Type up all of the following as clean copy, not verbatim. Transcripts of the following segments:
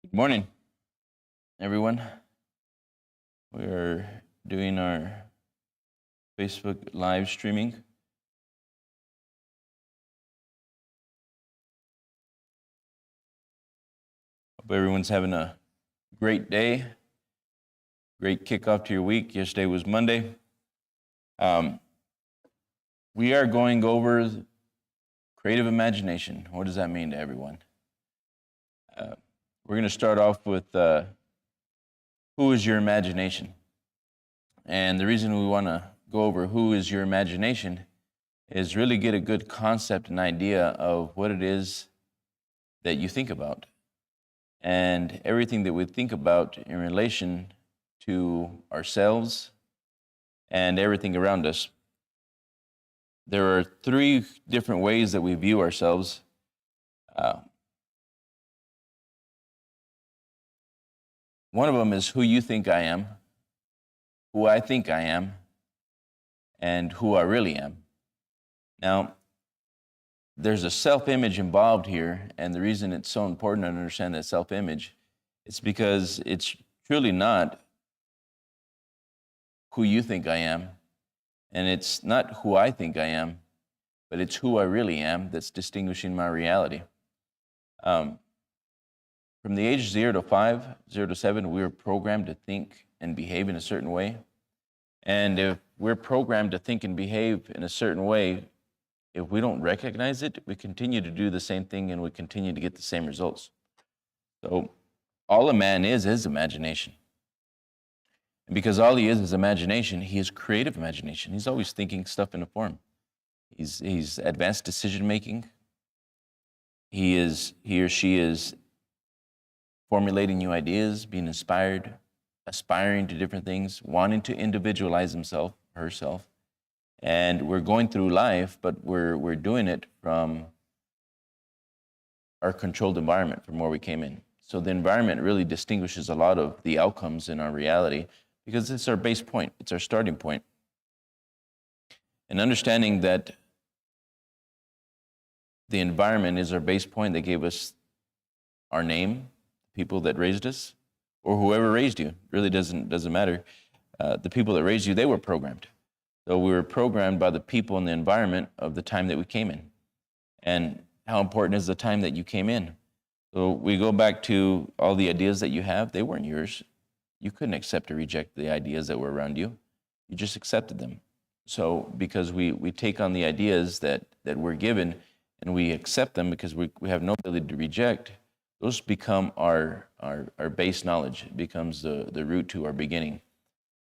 Good morning, everyone. We are doing our Facebook live streaming. Hope everyone's having a great day, great kickoff to your week. Yesterday was Monday. We are going over creative imagination. What does that mean to everyone? We're going to start off with who is your imagination? And the reason we want to go over who is your imagination is really get a good concept and idea of what it is that you think about. And everything that we think about in relation to ourselves and everything around us. There are three different ways that we view ourselves. One of them is who you think I am, who I think I am, and who I really am. Now, there's a self-image involved here, and the reason it's so important to understand that self-image is because it's truly not who you think I am, and it's not who I think I am, but it's who I really am that's distinguishing my reality. From the age 0 to 5, 0 to 7, we were programmed to think and behave in a certain way. And if we're programmed to think and behave in a certain way, if we don't recognize it, we continue to do the same thing and we continue to get the same results. So all a man is imagination. And because all he is imagination, he is creative imagination. He's always thinking stuff in a form. He's advanced decision making. He or she is formulating new ideas, being inspired, aspiring to different things, wanting to individualize himself, herself. And we're going through life, but we're doing it from our controlled environment, from where we came in. So the environment really distinguishes a lot of the outcomes in our reality because it's our base point, it's our starting point. And understanding that the environment is our base point that gave us our name, people that raised us, or whoever raised you, really doesn't matter. The people that raised you, they were programmed. So we were programmed by the people and the environment of the time that we came in. And how important is the time that you came in? So we go back to all the ideas that you have, they weren't yours. You couldn't accept or reject the ideas that were around you. You just accepted them. So because we take on the ideas that we're given and we accept them because we have no ability to reject, those become our base knowledge. It becomes the root to our beginning.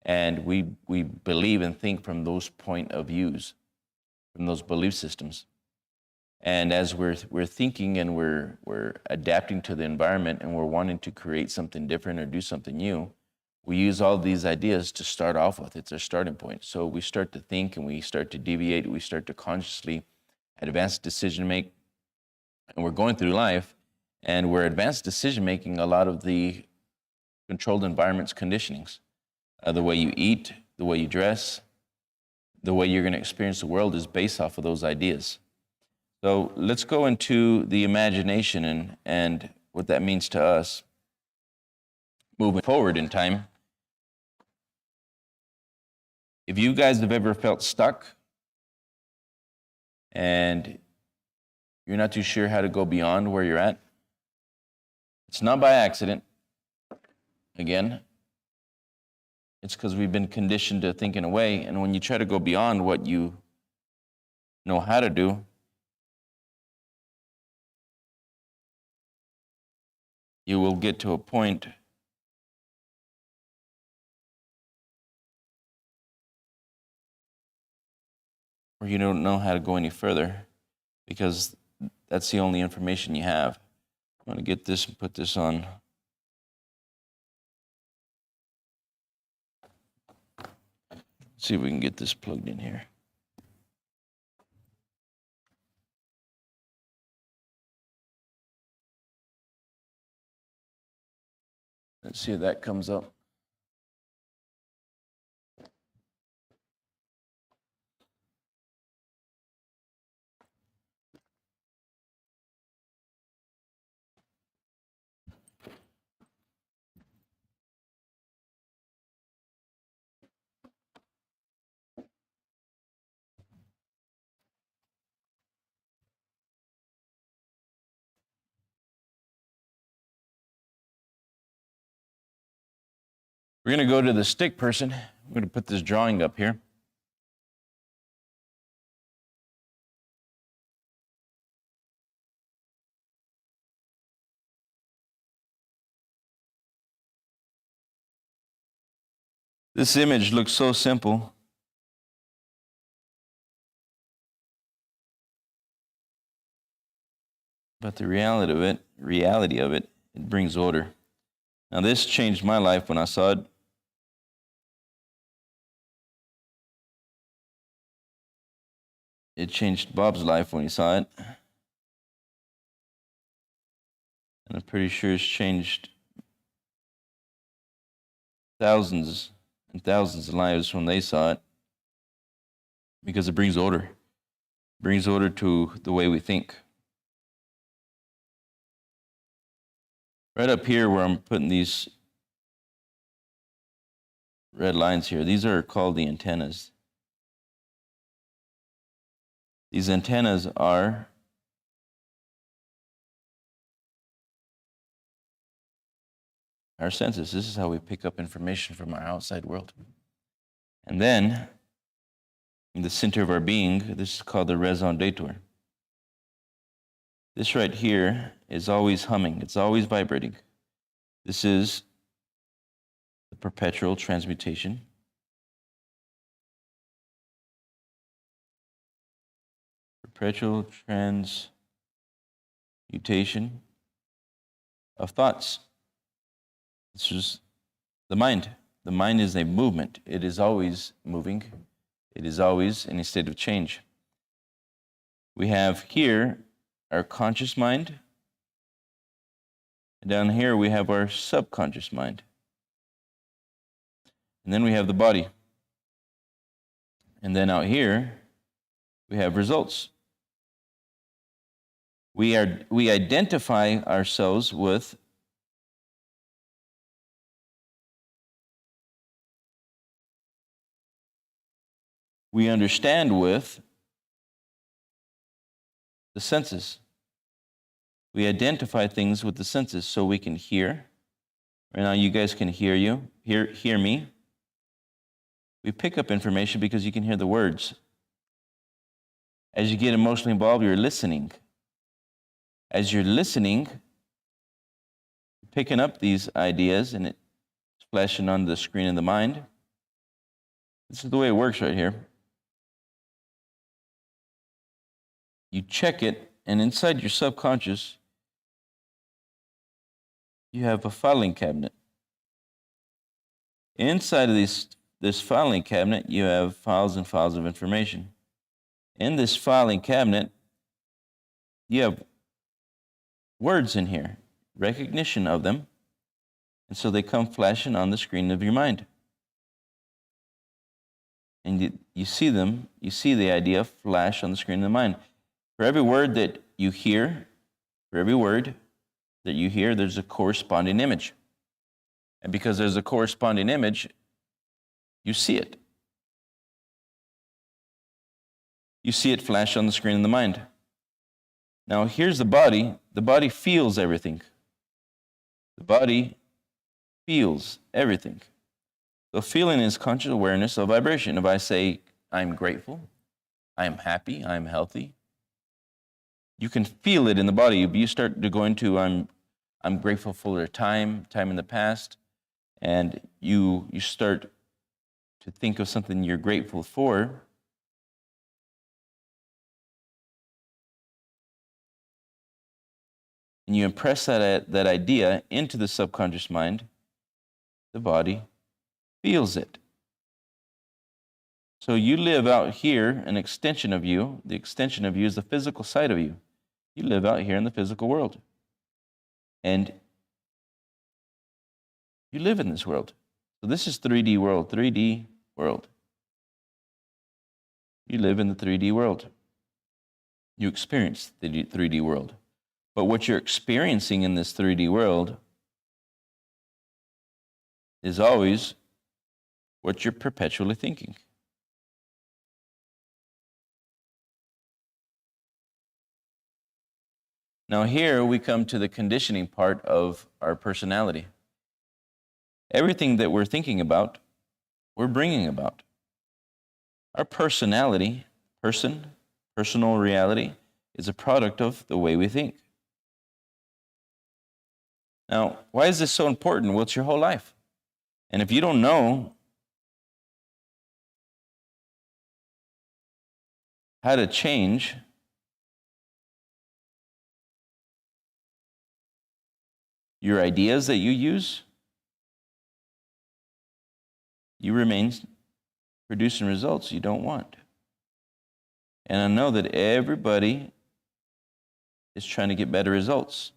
And we believe and think from those point of views, from those belief systems. And as we're thinking and we're adapting to the environment and we're wanting to create something different or do something new, we use all these ideas to start off with. It's our starting point. So we start to think and we start to deviate. We start to consciously advance decision make. And we're going through life and we're advanced decision making a lot of the controlled environment's conditionings. The way you eat, the way you dress, the way you're going to experience the world is based off of those ideas. So let's go into the imagination and what that means to us moving forward in time. If you guys have ever felt stuck and you're not too sure how to go beyond where you're at, it's not by accident. Again, it's because we've been conditioned to think in a way, and when you try to go beyond what you know how to do, you will get to a point where you don't know how to go any further because that's the only information you have. I'm going to get this and put this on. See if we can get this plugged in here. Let's see if that comes up. We're going to go to the stick person. I'm going to put this drawing up here. This image looks so simple. But the reality of it, it brings order. Now this changed my life when I saw it. It changed Bob's life when he saw it. And I'm pretty sure it's changed thousands and thousands of lives when they saw it. Because it brings order. It brings order to the way we think. Right up here where I'm putting these red lines here, these are called the antennas. These antennas are our senses. This is how we pick up information from our outside world. And then, in the center of our being, this is called the raison d'etre. This right here is always humming. It's always vibrating. This is the perpetual transmutation. Perpetual transmutation of thoughts. This is the mind. The mind is a movement. It is always moving. It is always in a state of change. We have here our conscious mind. And down here we have our subconscious mind. And then we have the body. And then out here we have results. We identify ourselves with we understand with the senses. We identify things with the senses so we can hear. Right now you guys can hear me. We pick up information because you can hear the words. As you get emotionally involved, you're listening. As you're listening, you're picking up these ideas and it's flashing on the screen of the mind. This is the way it works right here. You check it, and inside your subconscious, you have a filing cabinet. Inside of this filing cabinet, you have files and files of information. In this filing cabinet, you have words in here, recognition of them, and so they come flashing on the screen of your mind. And you see them, you see the idea flash on the screen of the mind. For every word that you hear, there's a corresponding image. And because there's a corresponding image, you see it. You see it flash on the screen of the mind. Now here's the body. The body feels everything. The body feels everything. So feeling is conscious awareness of vibration. If I say, I'm grateful, I'm happy, I'm healthy, you can feel it in the body. You start to go into, I'm grateful for time in the past, and you start to think of something you're grateful for. And you impress that idea into the subconscious mind, the body feels it. So you live out here, an extension of you. The extension of you is the physical side of you. You live out here in the physical world. And you live in this world. So this is 3D world, 3D world. You live in the 3D world. You experience the 3D world. But what you're experiencing in this 3D world is always what you're perpetually thinking. Now here we come to the conditioning part of our personality. Everything that we're thinking about, we're bringing about. Our personality, personal reality, is a product of the way we think. Now, why is this so important? Well, it's your whole life. And if you don't know how to change your ideas that you use, you remain producing results you don't want. And I know that everybody is trying to get better results.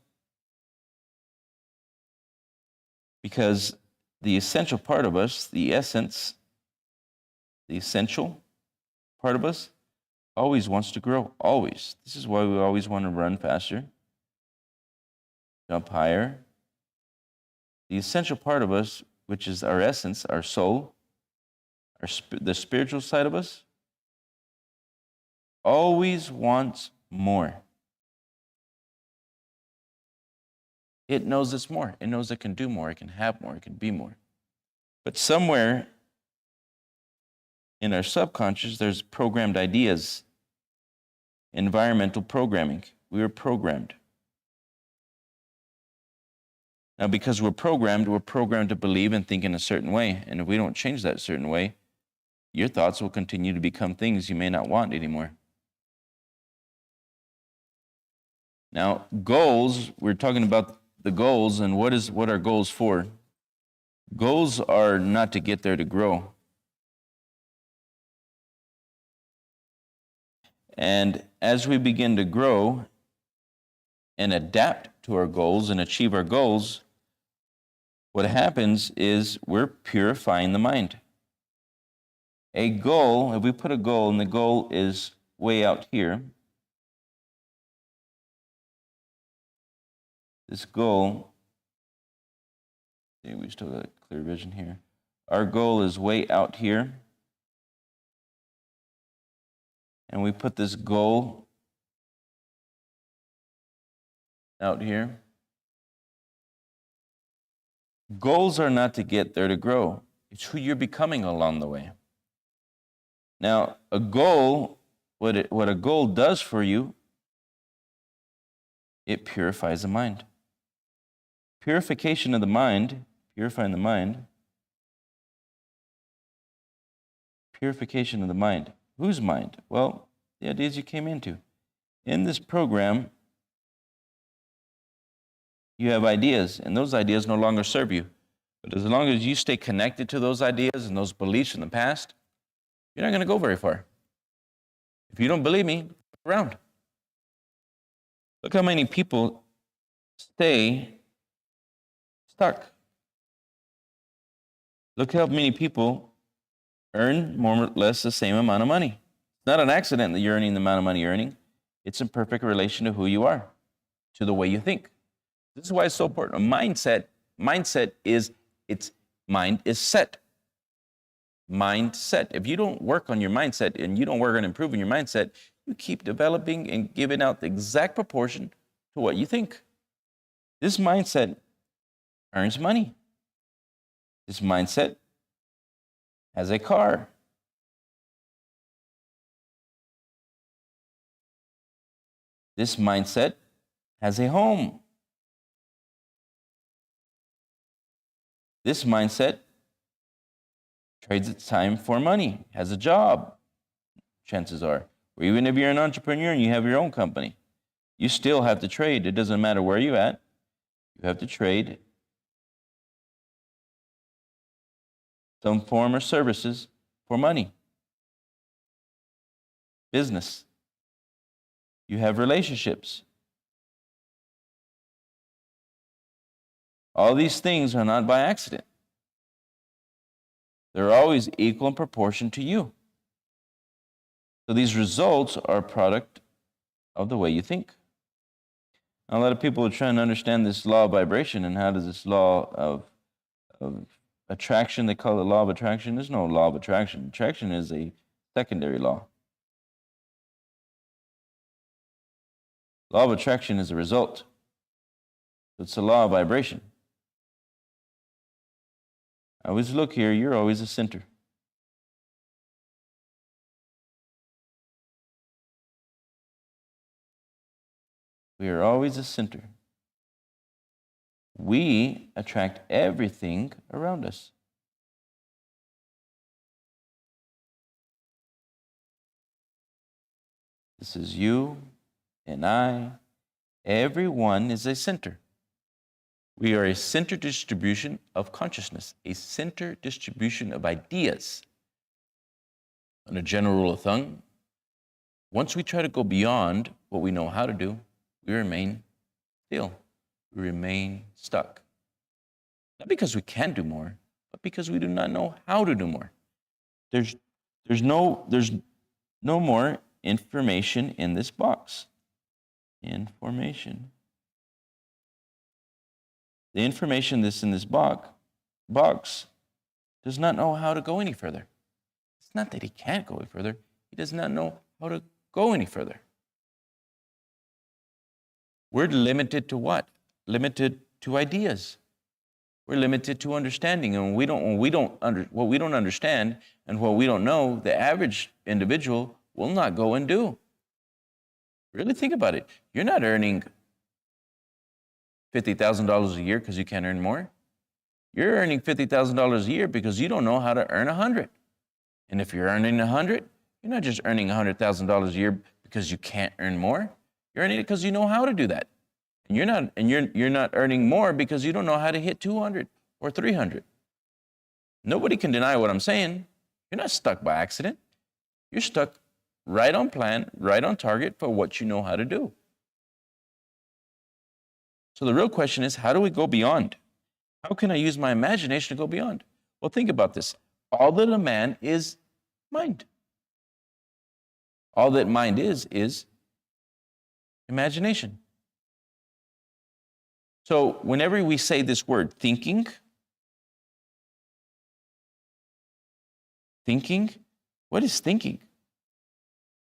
Because the essential part of us, the essential part of us, always wants to grow, always. This is why we always want to run faster, jump higher. The essential part of us, which is our essence, our soul, the spiritual side of us, always wants more. It knows it's more. It knows it can do more. It can have more. It can be more. But somewhere in our subconscious, there's programmed ideas, environmental programming. We were programmed. Now, because we're programmed to believe and think in a certain way. And if we don't change that certain way, your thoughts will continue to become things you may not want anymore. Now, goals, we're talking about the goals and what are goals for? Goals are not to get there to grow. And as we begin to grow and adapt to our goals and achieve our goals, what happens is we're purifying the mind. A goal, if we put a goal and the goal is way out here, this goal, see, we still got clear vision here. Our goal is way out here. And we put this goal out here. Goals are not to get there to grow. It's who you're becoming along the way. Now, a goal, what a goal does for you, it purifies the mind. Purification of the mind, purifying the mind. Purification of the mind. Whose mind? Well, the ideas you came into. In this program, you have ideas, and those ideas no longer serve you. But as long as you stay connected to those ideas and those beliefs in the past, you're not going to go very far. If you don't believe me, look around. Look how many people stay stuck. Look how many people earn more or less the same amount of money. It's not an accident that you're earning the amount of money you're earning. It's in perfect relation to who you are, to the way you think. This is why it's so important. A mindset is, its mind is set. Mindset. If you don't work on your mindset and you don't work on improving your mindset, you keep developing and giving out the exact proportion to what you think. This mindset earns money. This mindset has a car. This mindset has a home. This mindset trades its time for money, has a job, chances are. Or even if you're an entrepreneur and you have your own company, you still have to trade. It doesn't matter where you're at. You have to trade some form or services for money. Business. You have relationships. All these things are not by accident. They're always equal in proportion to you. So these results are a product of the way you think. Now, a lot of people are trying to understand this law of vibration and how does this law of attraction, they call it law of attraction. There's no law of attraction. Attraction is a secondary law. Law of attraction is a result. It's a law of vibration. I always look here, you're always the center. We are always the center. We attract everything around us. This is you and I. Everyone is a center. We are a center distribution of consciousness, a center distribution of ideas. On a general rule of thumb, once we try to go beyond what we know how to do, we remain still. We remain stuck. Not because we can't do more, but because we do not know how to do more. There's no more information in this box. Information. The information that's in this box does not know how to go any further. It's not that he can't go any further. He does not know how to go any further. We're limited to what? Limited to ideas. We're limited to understanding. And what we don't understand and what we don't know, the average individual will not go and do. Really think about it. You're not earning $50,000 a year because you can't earn more. You're earning $50,000 a year because you don't know how to earn 100. And if you're earning 100, you're not just earning $100,000 a year because you can't earn more. You're earning it because you know how to do that. And you're not earning more because you don't know how to hit 200 or 300. Nobody can deny what I'm saying. You're not stuck by accident. You're stuck right on plan, right on target for what you know how to do. So the real question is, how do we go beyond? How can I use my imagination to go beyond? Well, think about this. All that a man is mind. All that mind is imagination. So whenever we say this word thinking, what is thinking?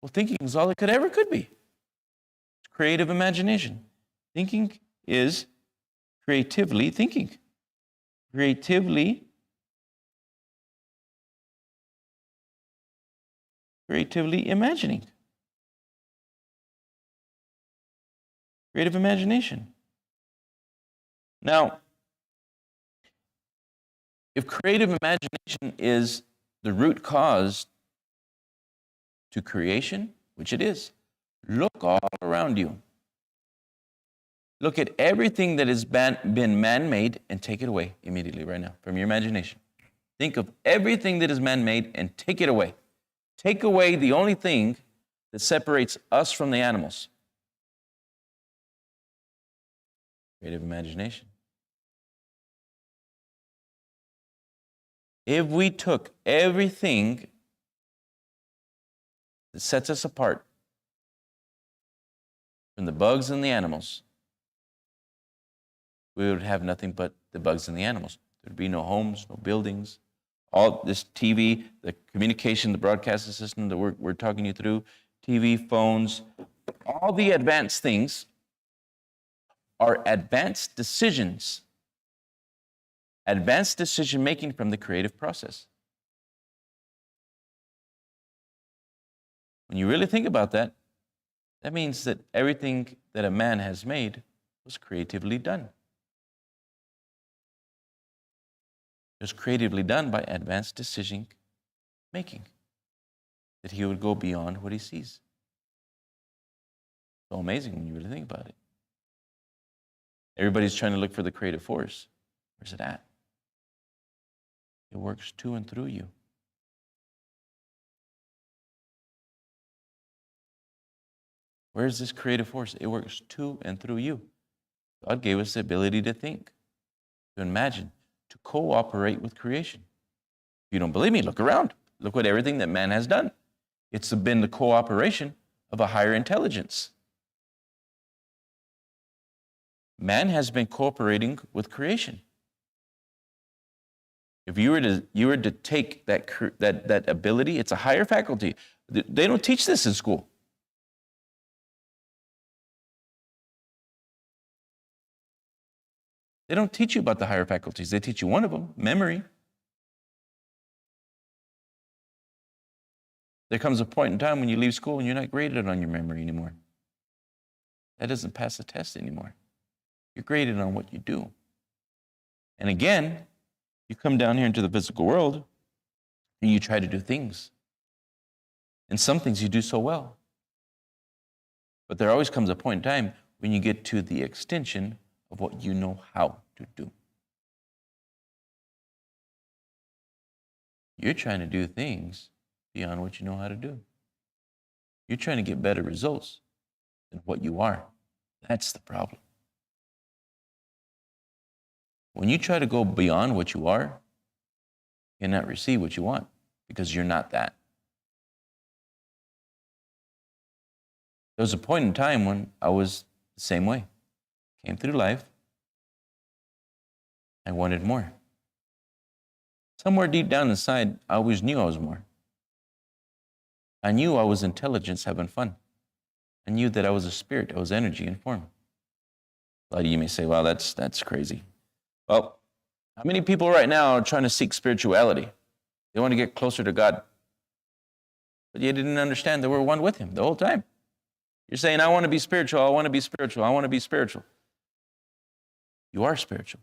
Well, thinking is all it could be. It's creative imagination. Thinking is creatively thinking. Creatively imagining. Creative imagination. Now, if creative imagination is the root cause to creation, which it is, look all around you. Look at everything that has been man-made and take it away immediately right now from your imagination. Think of everything that is man-made and take it away. Take away the only thing that separates us from the animals. Creative imagination. If we took everything that sets us apart from the bugs and the animals, we would have nothing but the bugs and the animals. There'd be no homes, no buildings. All this TV, the communication, the broadcasting system that we're talking you through, TV, phones, all the advanced things are advanced decisions, advanced decision making from the creative process. When you really think about that, that means that everything that a man has made was creatively done. It was creatively done by advanced decision making, that he would go beyond what he sees. So amazing when you really think about it. Everybody's trying to look for the creative force. Where's it at? It works to and through you. Where's this creative force? It works to and through you. God gave us the ability to think, to imagine, to cooperate with creation. If you don't believe me, look around. Look what everything that man has done. It's been the cooperation of a higher intelligence. Man has been cooperating with creation. If you were to take that ability, it's a higher faculty. They don't teach this in school. They don't teach you about the higher faculties. They teach you one of them, memory. There comes a point in time when you leave school and you're not graded on your memory anymore. That doesn't pass the test anymore. You're graded on what you do. And again, you come down here into the physical world and you try to do things. And some things you do so well. But there always comes a point in time when you get to the extension of what you know how to do. You're trying to do things beyond what you know how to do. You're trying to get better results than what you are. That's the problem. When you try to go beyond what you are, you cannot receive what you want because you're not that. There was a point in time when I was the same way. Came through life. I wanted more. Somewhere deep down inside, I always knew I was more. I knew I was intelligence having fun. I knew that I was a spirit, I was energy and form. A lot of you may say, well, that's crazy. Well, how many people right now are trying to seek spirituality? They want to get closer to God. But you didn't understand that we're one with Him the whole time. You're saying, I want to be spiritual, I want to be spiritual, I want to be spiritual. You are spiritual.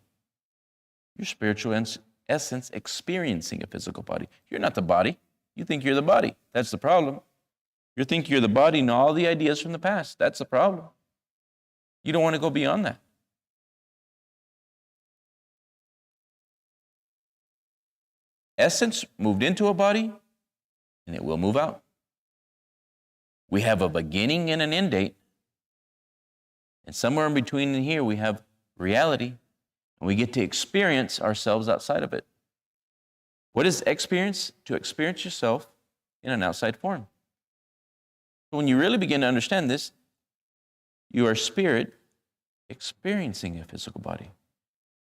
You're spiritual in essence experiencing a physical body. You're not the body. You think you're the body. That's the problem. You think you're the body and all the ideas from the past. That's the problem. You don't want to go beyond that. Essence moved into a body, and it will move out. We have a beginning and an end date. And somewhere in between here, we have reality, and we get to experience ourselves outside of it. What is experience? To experience yourself in an outside form. So when you really begin to understand this, you are spirit experiencing a physical body.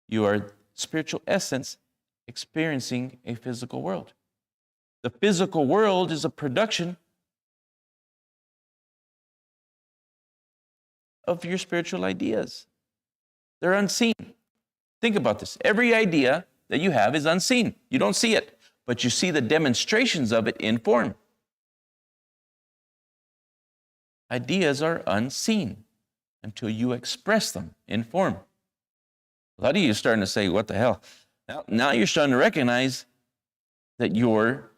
You are spiritual essence experiencing a physical world. The physical world is a production of your spiritual ideas. They're unseen. Think about this. Every idea that you have is unseen. You don't see it, but you see the demonstrations of it in form. Ideas are unseen until you express them in form. A lot of you are starting to say, what the hell? Now you're starting to recognize that you're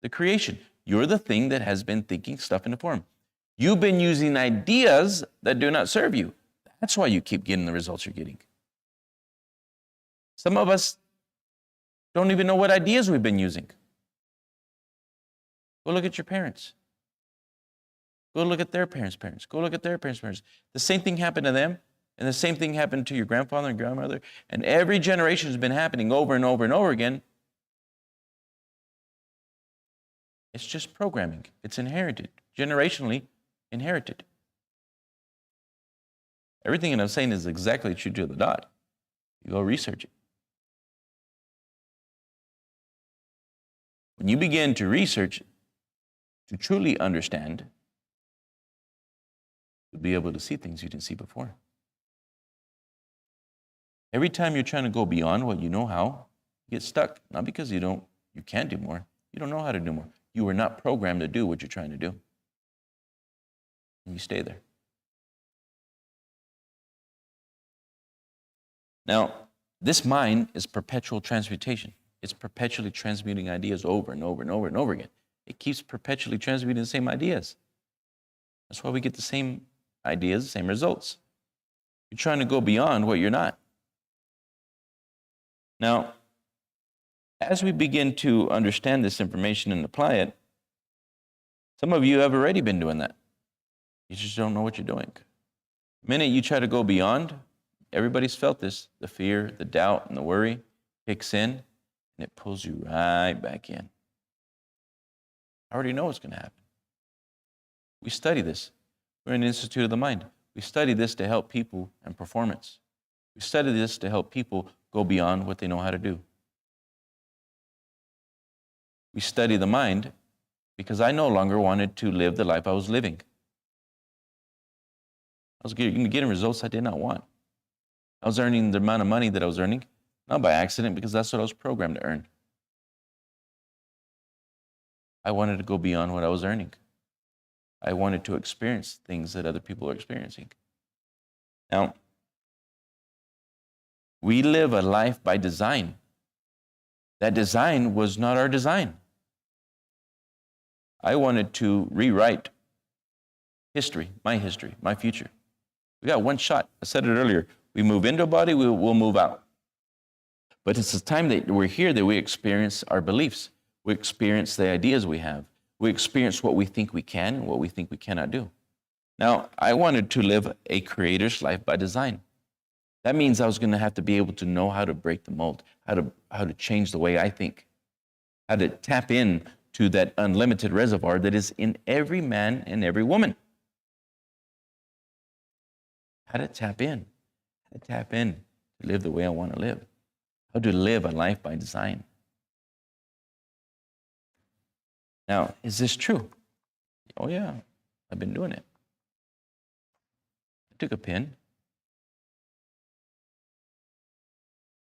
the creation. You're the thing that has been thinking stuff into form. You've been using ideas that do not serve you. That's why you keep getting the results you're getting. Some of us don't even know what ideas we've been using. Go look at your parents. Go look at their parents' parents. Go look at their parents' parents. The same thing happened to them, and the same thing happened to your grandfather and grandmother, and every generation has been happening over and over and over again. It's just programming. It's inherited, generationally inherited. Everything that I'm saying is exactly true to the dot. You go research it. When you begin to research, to truly understand, you'll be able to see things you didn't see before. Every time you're trying to go beyond what you know how, you get stuck. Not because you can't do more. You don't know how to do more. You were not programmed to do what you're trying to do. And you stay there. Now, this mind is perpetual transmutation. It's perpetually transmuting ideas over and over and over and over again. It keeps perpetually transmuting the same ideas. That's why we get the same ideas, the same results. You're trying to go beyond what you're not. Now, as we begin to understand this information and apply it, some of you have already been doing that. You just don't know what you're doing. The minute you try to go beyond, everybody's felt this, the fear, the doubt, and the worry kicks in, and it pulls you right back in. I already know what's going to happen. We study this. We're in the Institute of the Mind. We study this to help people and performance. We study this to help people go beyond what they know how to do. We study the mind because I no longer wanted to live the life I was living. I was getting results I did not want. I was earning the amount of money that I was earning, not by accident, because that's what I was programmed to earn. I wanted to go beyond what I was earning. I wanted to experience things that other people are experiencing. Now, we live a life by design. That design was not our design. I wanted to rewrite history, my future. We got one shot. I said it earlier. We move into a body, we'll move out. But it's the time that we're here that we experience our beliefs. We experience the ideas we have. We experience what we think we can and what we think we cannot do. Now, I wanted to live a creator's life by design. That means I was going to have to be able to know how to break the mold, how to change the way I think, how to tap in to that unlimited reservoir that is in every man and every woman. How to tap in to live the way I want to live, how to live a life by design. Now, is this true? Oh yeah, I've been doing it. I took a pen,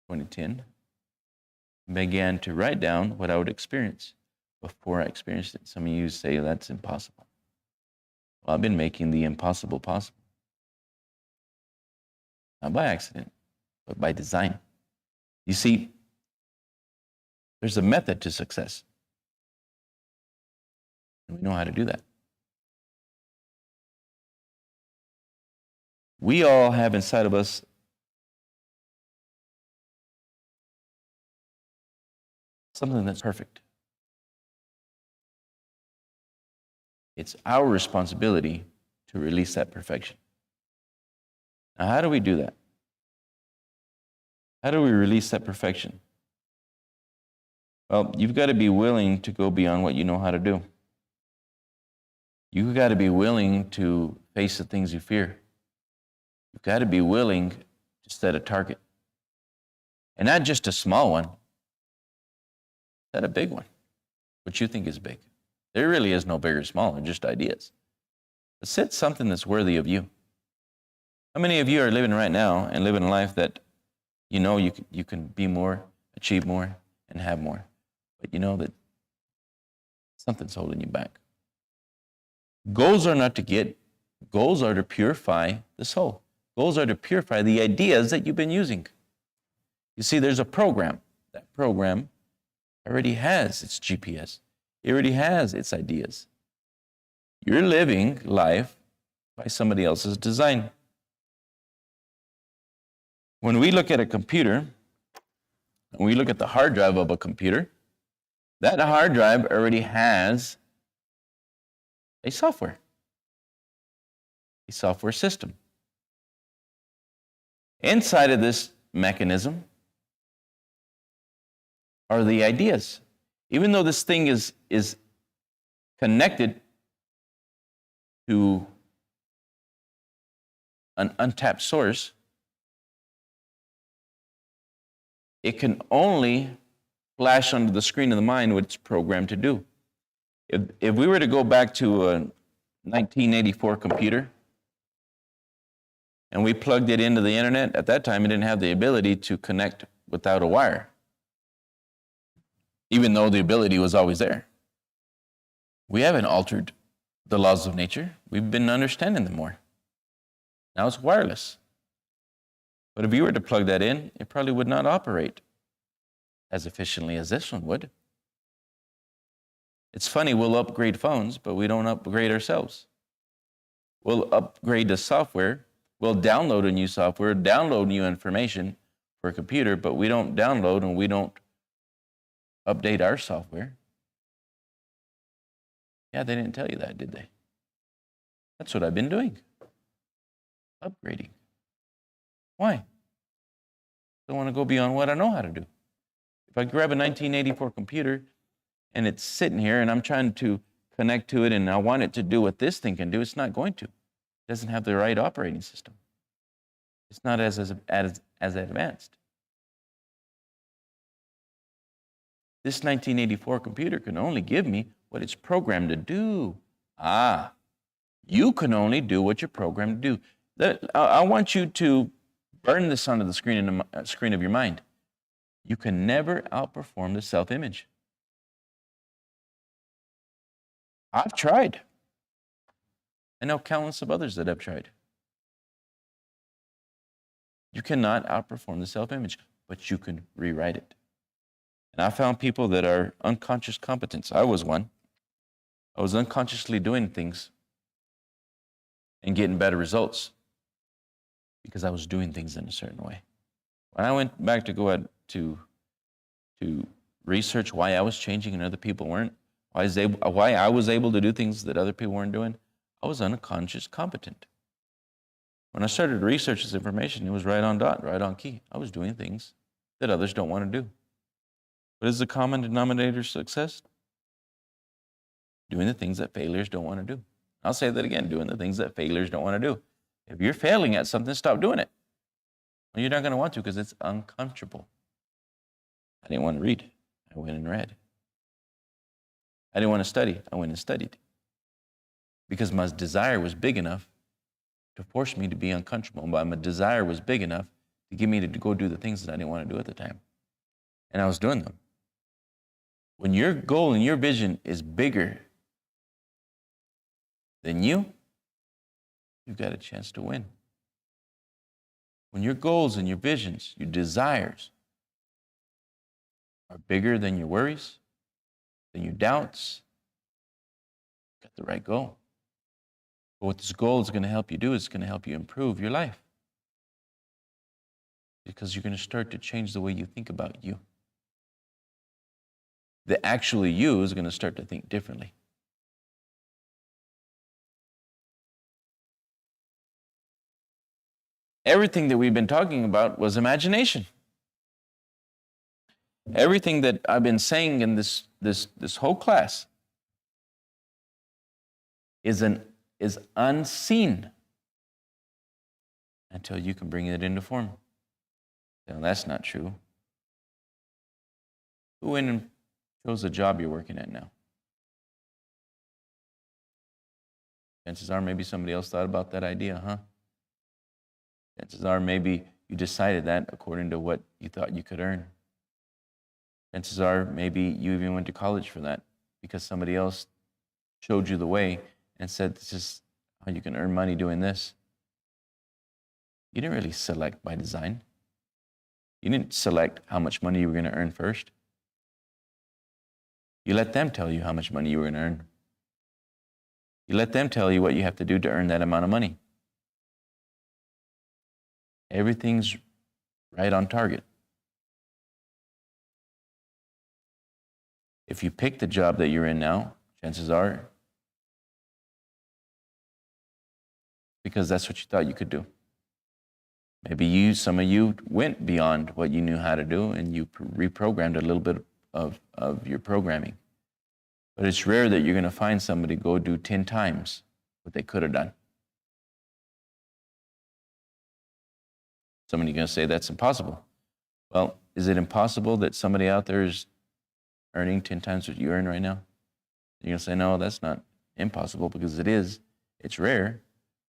2010, began to write down what I would experience before I experienced it. Some of you say that's impossible. Well, I've been making the impossible possible. Not by accident, but by design. You see, there's a method to success. And we know how to do that. We all have inside of us something that's perfect. It's our responsibility to release that perfection. Now, how do we do that? How do we release that perfection? Well, you've got to be willing to go beyond what you know how to do. You've got to be willing to face the things you fear. You've got to be willing to set a target. And not just a small one, set a big one, what you think is big. There really is no big or small, they're just ideas. But set something that's worthy of you. How many of you are living right now and living a life that you know you can be more, achieve more, and have more, but you know that something's holding you back? Goals are not to get, goals are to purify the soul. Goals are to purify the ideas that you've been using. You see, there's a program. That program already has its GPS. It already has its ideas. You're living life by somebody else's design. When we look at a computer, and we look at the hard drive of a computer, that hard drive already has a software system. Inside of this mechanism are the ideas. Even though this thing is connected to an untapped source, it can only flash onto the screen of the mind what it's programmed to do. If we were to go back to a 1984 computer and we plugged it into the internet, at that time it didn't have the ability to connect without a wire, even though the ability was always there. We haven't altered the laws of nature. We've been understanding them more. Now it's wireless. But if you were to plug that in, it probably would not operate as efficiently as this one would. It's funny, we'll upgrade phones, but we don't upgrade ourselves. We'll upgrade the software. We'll download a new software, download new information for a computer, but we don't download and we don't update our software. Yeah, they didn't tell you that, did they? That's what I've been doing. Upgrading. Why? I want to go beyond what I know how to do. If I grab a 1984 computer and it's sitting here and I'm trying to connect to it and I want it to do what this thing can do, it's not going to. It doesn't have the right operating system. It's not as advanced. This 1984 computer can only give me what it's programmed to do. You can only do what you're programmed to do. I want you to burn this onto the screen of your mind. You can never outperform the self-image. I've tried. I know countless of others that have tried. You cannot outperform the self-image, but you can rewrite it. And I found people that are unconscious competence. I was one. I was unconsciously doing things and getting better results because I was doing things in a certain way. When I went back to go out to research why I was changing and other people weren't, why I was able to do things that other people weren't doing, I was unconscious competent. When I started to research this information, it was right on dot, right on key. I was doing things that others don't want to do. What is the common denominator of success? Doing the things that failures don't want to do. I'll say that again, doing the things that failures don't want to do. If you're failing at something, stop doing it. Well, you're not going to want to because it's uncomfortable. I didn't want to read. I went and read. I didn't want to study. I went and studied. Because my desire was big enough to force me to be uncomfortable. But my desire was big enough to get me to go do the things that I didn't want to do at the time. And I was doing them. When your goal and your vision is bigger than you've got a chance to win. When your goals and your visions, your desires are bigger than your worries, than your doubts, you've got the right goal. But what this goal is going to help you do is going to help you improve your life. Because you're going to start to change the way you think about you. The actually you is going to start to think differently. Everything that we've been talking about was imagination. Everything that I've been saying in this whole class is unseen until you can bring it into form. Now, that's not true. Who went and chose the job you're working at now? Chances are maybe somebody else thought about that idea, huh? Chances are maybe you decided that according to what you thought you could earn. Chances are maybe you even went to college for that because somebody else showed you the way and said, this is how you can earn money doing this. You didn't really select by design. You didn't select how much money you were going to earn first. You let them tell you how much money you were going to earn. You let them tell you what you have to do to earn that amount of money. Everything's right on target. If you pick the job that you're in now, chances are, because that's what you thought you could do. Maybe some of you went beyond what you knew how to do and you reprogrammed a little bit of your programming. But it's rare that you're going to find somebody go do 10 times what they could have done. Somebody's going to say that's impossible. Well, is it impossible that somebody out there is earning 10 times what you earn right now? You're going to say, no, that's not impossible because it is. It's rare.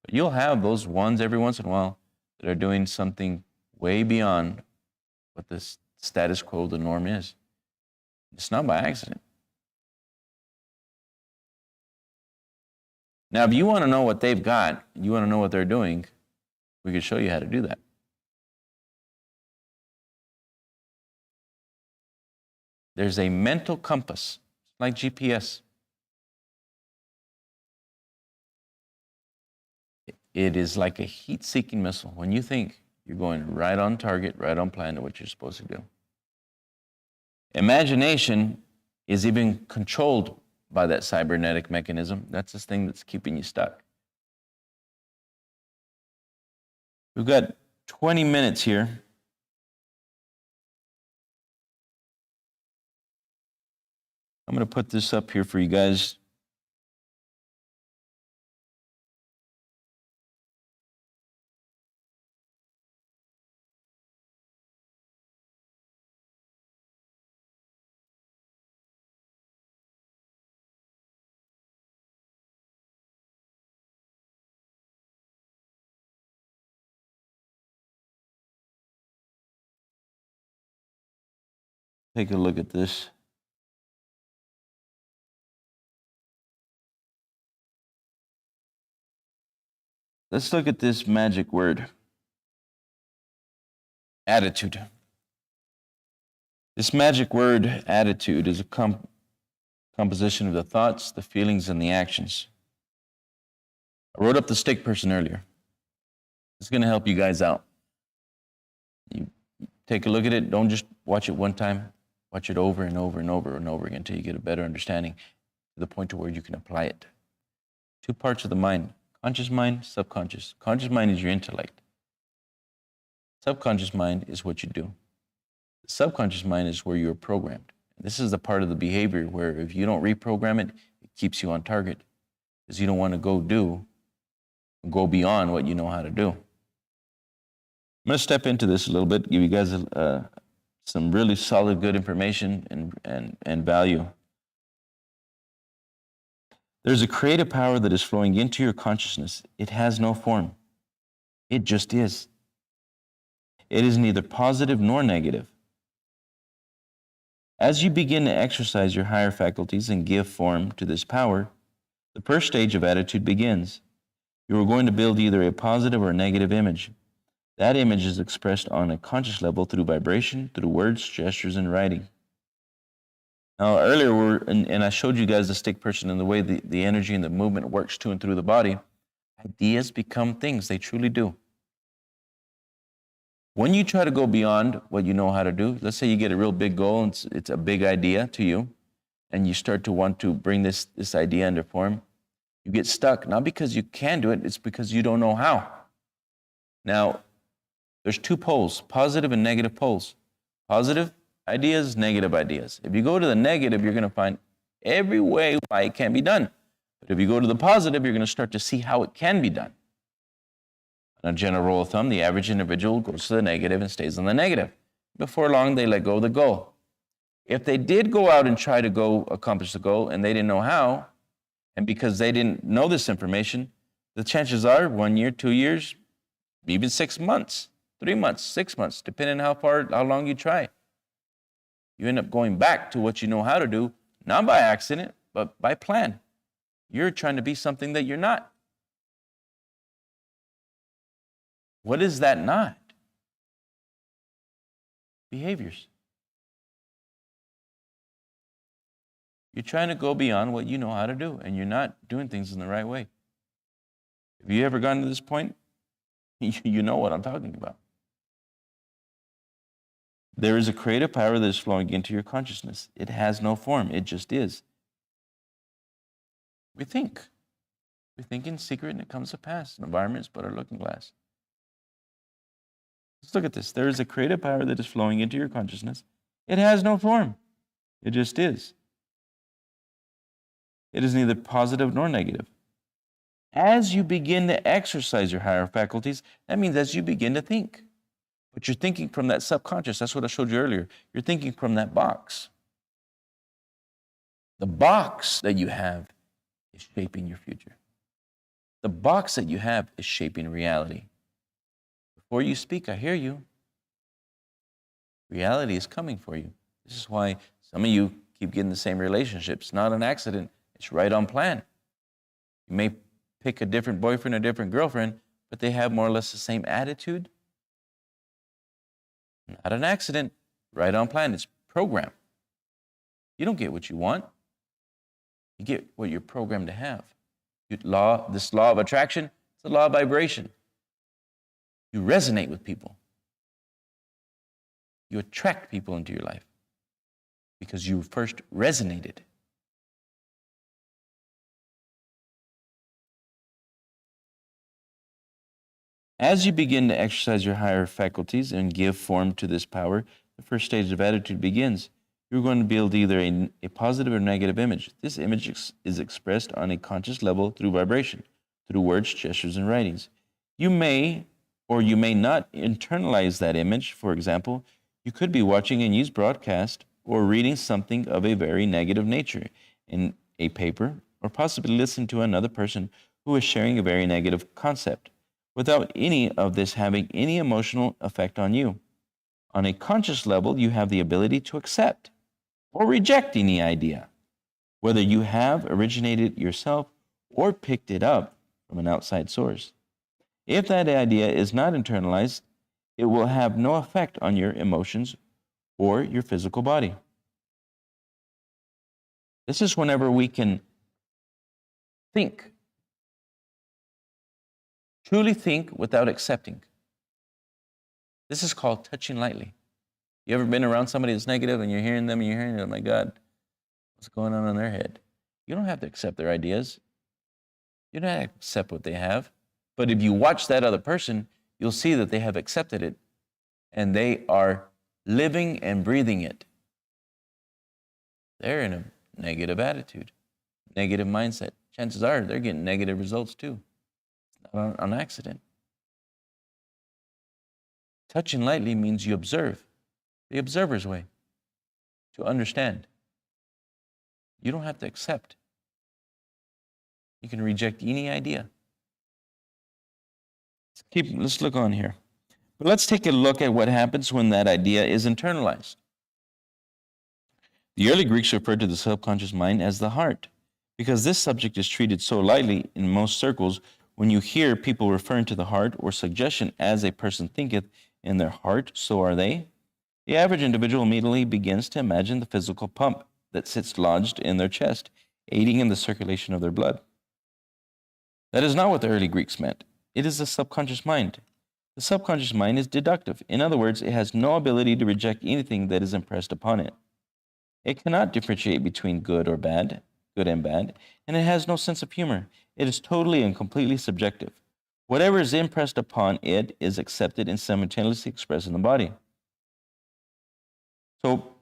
But you'll have those ones every once in a while that are doing something way beyond what the status quo, the norm is. It's not by accident. Now, if you want to know what they've got, you want to know what they're doing, we could show you how to do that. There's a mental compass, like GPS. It is like a heat-seeking missile. When you think, you're going right on target, right on plan to what you're supposed to do. Imagination is even controlled by that cybernetic mechanism. That's this thing that's keeping you stuck. We've got 20 minutes here. I'm going to put this up here for you guys. Take a look at this. Let's look at this magic word, attitude. This magic word, attitude, is a composition of the thoughts, the feelings, and the actions. I wrote up the stick person earlier. It's going to help you guys out. You take a look at it. Don't just watch it one time. Watch it over and over and over and over again until you get a better understanding to the point to where you can apply it. Two parts of the mind: conscious mind, subconscious. Conscious mind is your intellect. Subconscious mind is what you do. The subconscious mind is where you're programmed. This is the part of the behavior where if you don't reprogram it, it keeps you on target, because you don't want to go beyond what you know how to do. I'm going to step into this a little bit, give you guys some really solid, good information and value. There's a creative power that is flowing into your consciousness. It has no form. It just is. It is neither positive nor negative. As you begin to exercise your higher faculties and give form to this power, the first stage of attitude begins. You are going to build either a positive or negative image. That image is expressed on a conscious level through vibration, through words, gestures, and writing. Now, earlier, and I showed you guys the stick person and the way the energy and the movement works to and through the body. Ideas become things. They truly do. When you try to go beyond what you know how to do, let's say you get a real big goal and it's a big idea to you, and you start to want to bring this idea into form, you get stuck, not because you can do it, it's because you don't know how. Now, there's two poles, positive and negative poles. Positive ideas, negative ideas. If you go to the negative, you're going to find every way why it can't be done. But if you go to the positive, you're going to start to see how it can be done. On a general rule of thumb, the average individual goes to the negative and stays on the negative. Before long, they let go of the goal. If they did go out and try to go accomplish the goal and they didn't know how, and because they didn't know this information, the chances are 1 year, 2 years, even 6 months, 3 months, 6 months, depending on how long you try. You end up going back to what you know how to do, not by accident, but by plan. You're trying to be something that you're not. What is that not? Behaviors. You're trying to go beyond what you know how to do, and you're not doing things in the right way. Have you ever gotten to this point? You know what I'm talking about. There is a creative power that is flowing into your consciousness. It has no form. It just is. We think. We think in secret, and it comes to pass. An environment is but our looking glass. Let's look at this. There is a creative power that is flowing into your consciousness. It has no form. It just is. It is neither positive nor negative. As you begin to exercise your higher faculties, that means as you begin to think. But you're thinking from that subconscious. That's what I showed you earlier. You're thinking from that box. The box that you have is shaping your future. The box that you have is shaping reality. Before you speak, I hear you. Reality is coming for you. This is why some of you keep getting the same relationships. Not an accident. It's right on plan. You may pick a different boyfriend or different girlfriend, but they have more or less the same attitude. Not an accident. Right on plan. It's programmed. You don't get what you want. You get what you're programmed to have. This law of attraction, it's a law of vibration. You resonate with people. You attract people into your life because you first resonated. As you begin to exercise your higher faculties and give form to this power, the first stage of attitude begins. You're going to build either a positive or negative image. This image is expressed on a conscious level through vibration, through words, gestures, and writings. You may or you may not internalize that image. For example, you could be watching a news broadcast or reading something of a very negative nature in a paper, or possibly listen to another person who is sharing a very negative concept, without any of this having any emotional effect on you. On a conscious level, you have the ability to accept or reject any idea, whether you have originated it yourself or picked it up from an outside source. If that idea is not internalized, it will have no effect on your emotions or your physical body. This is whenever we can think, truly think without accepting. This is called touching lightly. You ever been around somebody that's negative and you're hearing them and you're hearing, oh my God, what's going on in their head? You don't have to accept their ideas. You don't have to accept what they have. But if you watch that other person, you'll see that they have accepted it and they are living and breathing it. They're in a negative attitude, negative mindset. Chances are they're getting negative results too. It's not on accident. Touching lightly means you observe, the observer's way, to understand. You don't have to accept. You can reject any idea. Let's look on here. But let's take a look at what happens when that idea is internalized. The early Greeks referred to the subconscious mind as the heart, because this subject is treated so lightly in most circles. When you hear people referring to the heart or suggestion as a person thinketh in their heart, so are they, the average individual immediately begins to imagine the physical pump that sits lodged in their chest, aiding in the circulation of their blood. That is not what the early Greeks meant. It is the subconscious mind. The subconscious mind is deductive. In other words, it has no ability to reject anything that is impressed upon it. It cannot differentiate between good and bad, and it has no sense of humor. It is totally and completely subjective. Whatever is impressed upon it is accepted and simultaneously expressed in the body. So,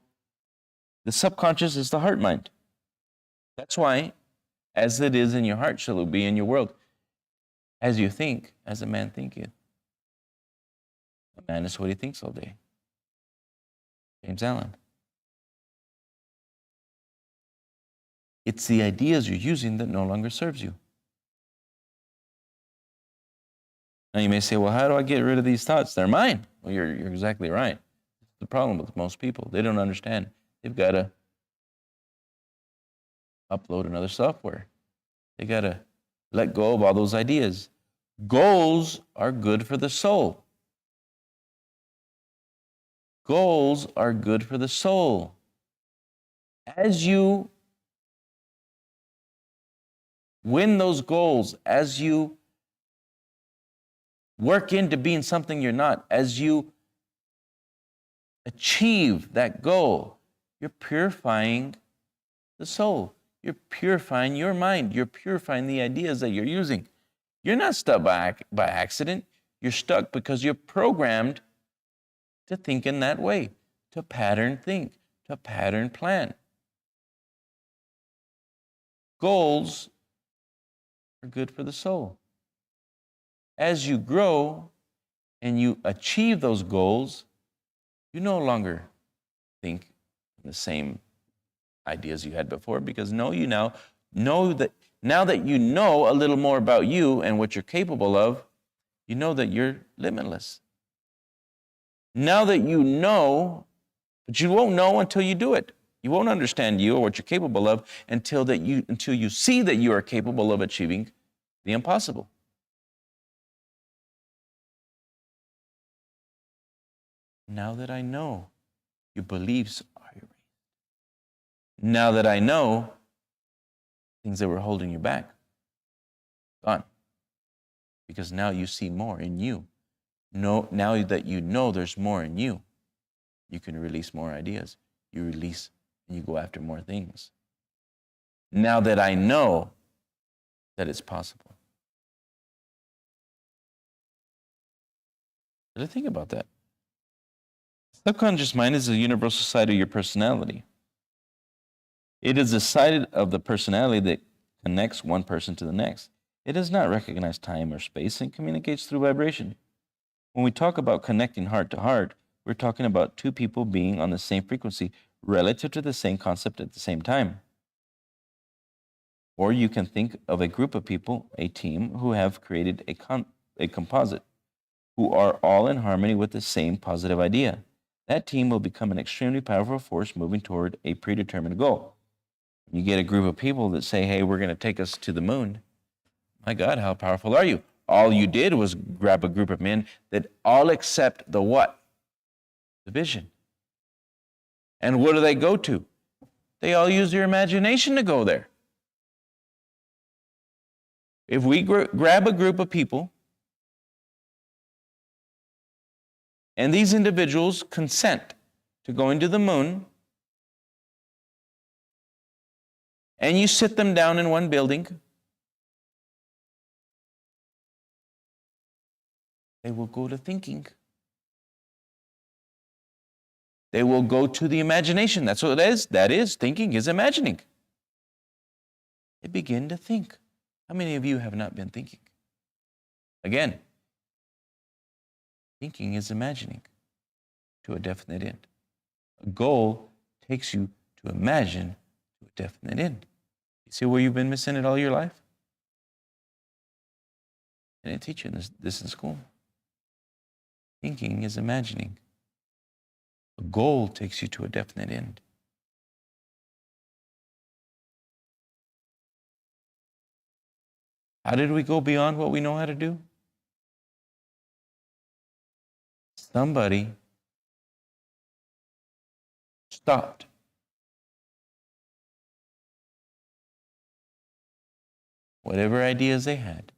the subconscious is the heart mind. That's why, as it is in your heart, shall it be in your world. As you think, as a man thinketh. A man is what he thinks all day. James Allen. It's the ideas you're using that no longer serves you. Now you may say, well, how do I get rid of these thoughts? They're mine. Well, you're exactly right. That's the problem with most people. They don't understand. They've got to upload another software. They got to let go of all those ideas. Goals are good for the soul. Goals are good for the soul. As you win those goals, as you work into being something you're not, as you achieve that goal, you're purifying the soul. You're purifying your mind. You're purifying the ideas that you're using. You're not stuck by accident. You're stuck because you're programmed to think in that way, to pattern think, to pattern plan. Goals are good for the soul. As you grow and you achieve those goals, you no longer think the same ideas you had before, because now that you know a little more about you and what you're capable of, you know that you're limitless. Now that you know, but you won't know until you do it. You won't understand you or what you're capable of until you see that you are capable of achieving the impossible. Now that I know, your beliefs are erased. Now that I know, things that were holding you back, gone. Because now you see more in you. Now that you know there's more in you, you can release more ideas. You release and you go after more things. Now that I know that it's possible. Really think about that. Subconscious mind is a universal side of your personality. It is a side of the personality that connects one person to the next. It does not recognize time or space and communicates through vibration. When we talk about connecting heart to heart, we're talking about two people being on the same frequency relative to the same concept at the same time. Or you can think of a group of people, a team, who have created a composite, who are all in harmony with the same positive idea. That team will become an extremely powerful force moving toward a predetermined goal. You get a group of people that say, hey, we're going to take us to the moon. My God, how powerful are you? all you did was grab a group of men that all accept the what? The vision. And what do they go to? They all use their imagination to go there. If we grab a group of people and these individuals consent to going to the moon, and you sit them down in one building, they will go to thinking. They will go to the imagination. That's what it is. That is, thinking is imagining. They begin to think. How many of you have not been thinking? Again, thinking is imagining to a definite end. A goal takes you to imagine to a definite end. You see where you've been missing it all your life? I didn't teach you this in school. Thinking is imagining. A goal takes you to a definite end. How did we go beyond what we know how to do? Somebody stopped. Whatever ideas they had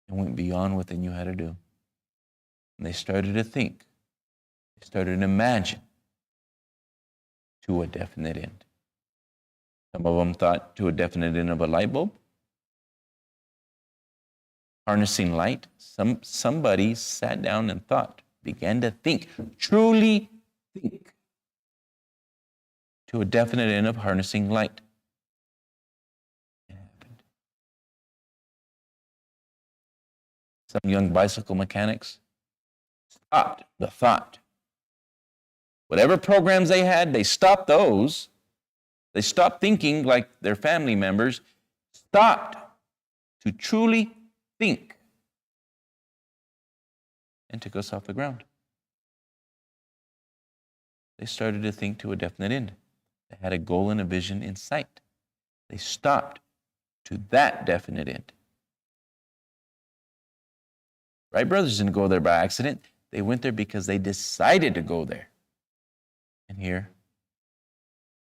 and went beyond what they knew how to do. And they started to think. They started to imagine to a definite end. Some of them thought to a definite end of a light bulb. Harnessing light. Somebody sat down and thought, began to think, truly think, to a definite end of harnessing light. It happened. Some young bicycle mechanics stopped the thought. Whatever programs they had, they stopped those. They stopped thinking like their family members, stopped to truly think, and took us off the ground. They started to think to a definite end. They had a goal and a vision in sight. They stopped to that definite end. Wright brothers didn't go there by accident. They went there because they decided to go there. And here,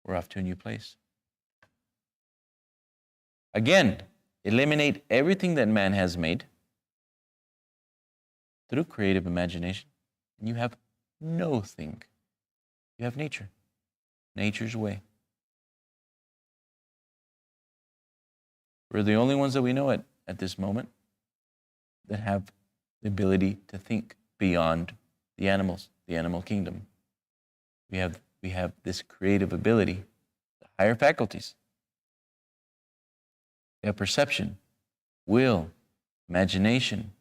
we're off to a new place. Again, eliminate everything that man has made through creative imagination, and you have no thing. You have nature. Nature's way. We're the only ones that we know at this moment that have the ability to think beyond the animals, the animal kingdom. We have this creative ability, the higher faculties. We have perception, will, imagination,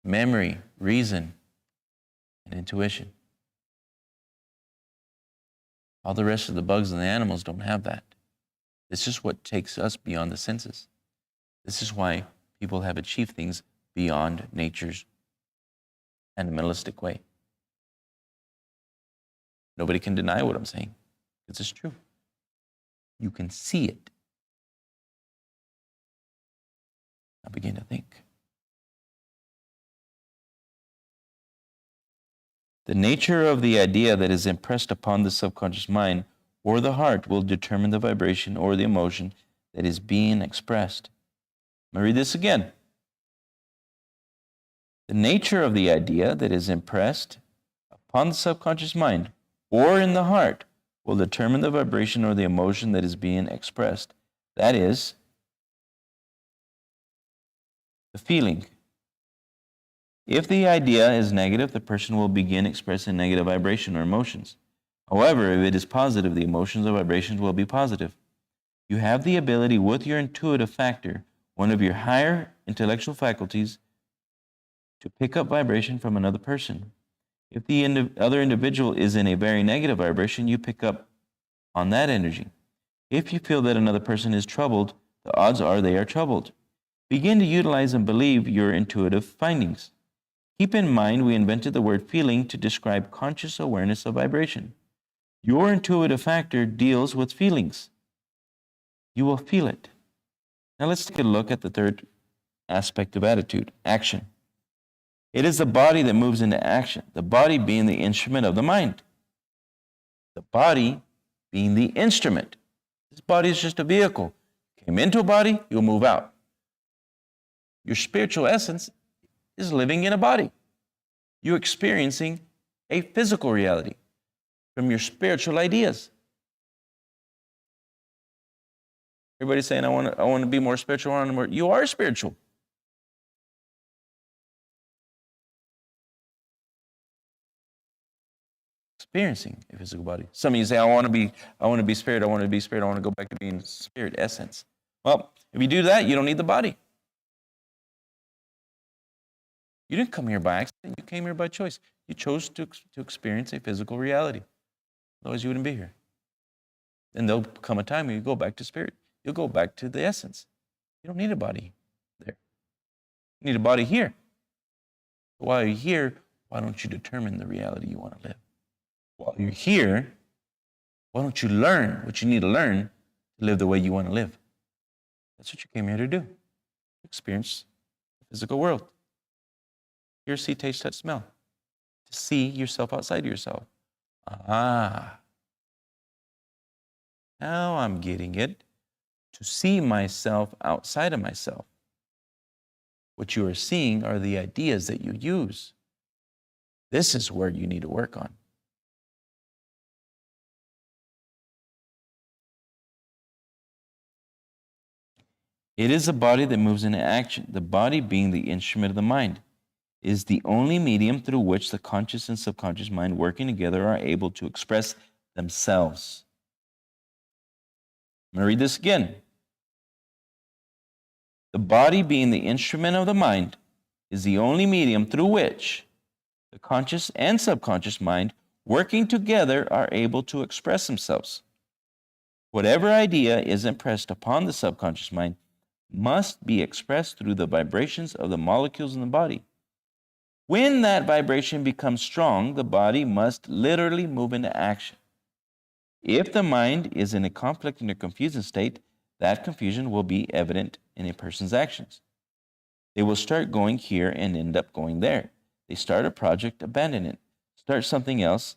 memory, reason, and intuition. All the rest of the bugs and the animals don't have that. This is what takes us beyond the senses. This is why people have achieved things beyond nature's animalistic way. Nobody can deny what I'm saying, because it's true. You can see it. Now begin to think. The nature of the idea that is impressed upon the subconscious mind or the heart will determine the vibration or the emotion that is being expressed. Let me read this again. The nature of the idea that is impressed upon the subconscious mind or in the heart will determine the vibration or the emotion that is being expressed. That is, the feeling. If the idea is negative, the person will begin expressing negative vibration or emotions. However, if it is positive, the emotions or vibrations will be positive. You have the ability with your intuitive factor, one of your higher intellectual faculties, to pick up vibration from another person. If the other individual is in a very negative vibration, you pick up on that energy. If you feel that another person is troubled, the odds are they are troubled. Begin to utilize and believe your intuitive findings. Keep in mind we invented the word feeling to describe conscious awareness of vibration. Your intuitive factor deals with feelings. You will feel it. Now let's take a look at the third aspect of attitude, action. It is the body that moves into action, the body being the instrument of the mind. The body being the instrument. This body is just a vehicle. Came into a body, you'll move out. Your spiritual essence is living in a body. You're experiencing a physical reality from your spiritual ideas. Everybody's saying, I want to be more spiritual. You are spiritual. Experiencing a physical body. Some of you say, I want to be spirit, I want to go back to being spirit essence. Well, if you do that, you don't need the body. You didn't come here by accident, you came here by choice. You chose to experience a physical reality. Otherwise, you wouldn't be here. Then there'll come a time when you go back to spirit. You'll go back to the essence. You don't need a body there. You need a body here. While you're here, why don't you determine the reality you want to live? While you're here, why don't you learn what you need to learn to live the way you want to live? That's what you came here to do. Experience the physical world. Hear, see, taste, touch, smell. To see yourself outside of yourself. Ah. Now I'm getting it. To see myself outside of myself. What you are seeing are the ideas that you use. This is where you need to work on. It is the body that moves into action. The body, being the instrument of the mind, is the only medium through which the conscious and subconscious mind working together are able to express themselves. I'm going to read this again. The body, being the instrument of the mind, is the only medium through which the conscious and subconscious mind working together are able to express themselves. Whatever idea is impressed upon the subconscious mind must be expressed through the vibrations of the molecules in the body. When that vibration becomes strong, the body must literally move into action. If the mind is in a conflicting or confusing state, that confusion will be evident in a person's actions. They will start going here and end up going there. They start a project, abandon it, start something else.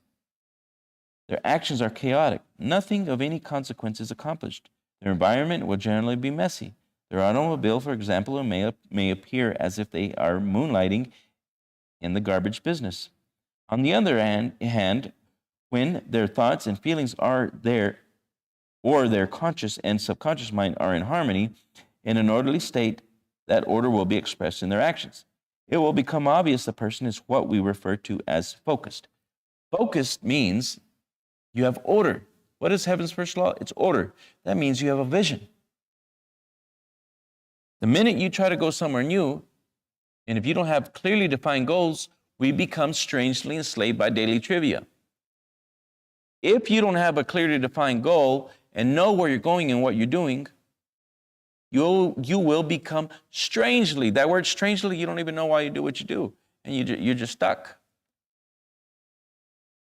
Their actions are chaotic. Nothing of any consequence is accomplished. Their environment will generally be messy. Their automobile, for example, may appear as if they are moonlighting in the garbage business. On the other hand, when their thoughts and feelings are there, or their conscious and subconscious mind are in harmony, in an orderly state, that order will be expressed in their actions. It will become obvious the person is what we refer to as focused. Focused means you have order. What is heaven's first law? It's order. That means you have a vision. The minute you try to go somewhere new, and if you don't have clearly defined goals, we become strangely enslaved by daily trivia. If you don't have a clearly defined goal and know where you're going and what you're doing, you will become strangely, that word strangely, you don't even know why you do what you do, and you're just stuck.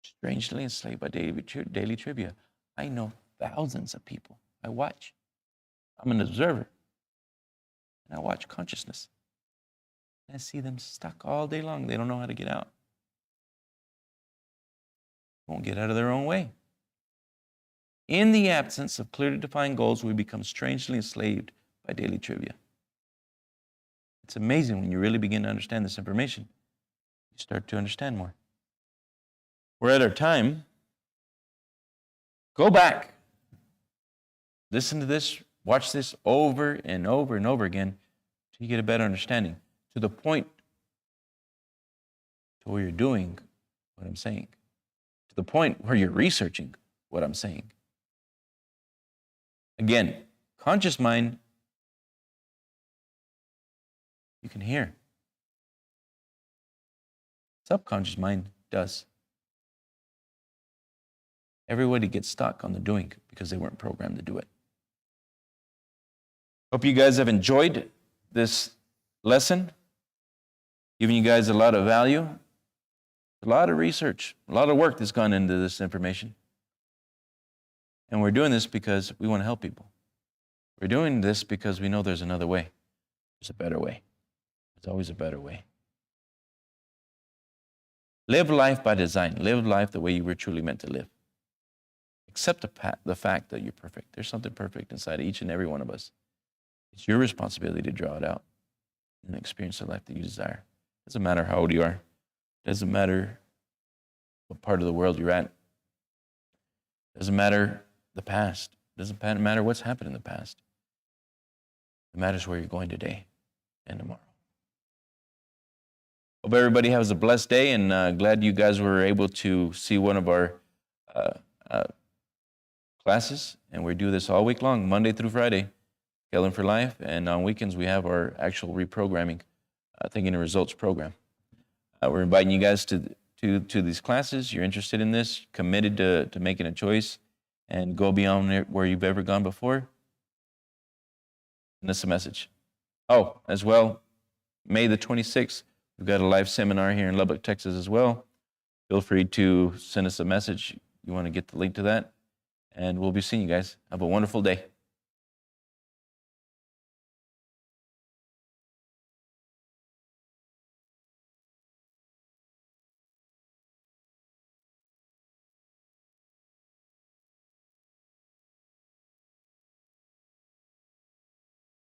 Strangely enslaved by daily trivia. I know thousands of people. I watch. I'm an observer. And I watch consciousness. And I see them stuck all day long. They don't know how to get out. Won't get out of their own way. In the absence of clearly defined goals, we become strangely enslaved by daily trivia. It's amazing when you really begin to understand this information. You start to understand more. We're at our time. Go back. Listen to this. Watch this over and over and over again until you get a better understanding, to the point to where you're doing what I'm saying, to the point where you're researching what I'm saying. Again, conscious mind, you can hear. Subconscious mind does. Everybody gets stuck on the doing because they weren't programmed to do it. Hope you guys have enjoyed this lesson, giving you guys a lot of value, a lot of research, a lot of work that's gone into this information. And we're doing this because we want to help people. We're doing this because we know there's another way. There's a better way. There's always a better way. Live life by design. Live life the way you were truly meant to live. Accept the fact that you're perfect. There's something perfect inside of each and every one of us. It's your responsibility to draw it out and experience the life that you desire. It doesn't matter how old you are. It doesn't matter what part of the world you're at. It doesn't matter the past. It doesn't matter what's happened in the past. It matters where you're going today and tomorrow. Hope everybody has a blessed day, and glad you guys were able to see one of our classes. And we do this all week long, Monday through Friday, Scaling for Life. And on weekends, we have our actual reprogramming, Thinking and Results program. We're inviting you guys to these classes. You're interested in this, committed to making a choice and go beyond where you've ever gone before. And that's the message. Oh, as well, May the 26th, we've got a live seminar here in Lubbock, Texas as well. Feel free to send us a message. You want to get the link to that. And we'll be seeing you guys. Have a wonderful day.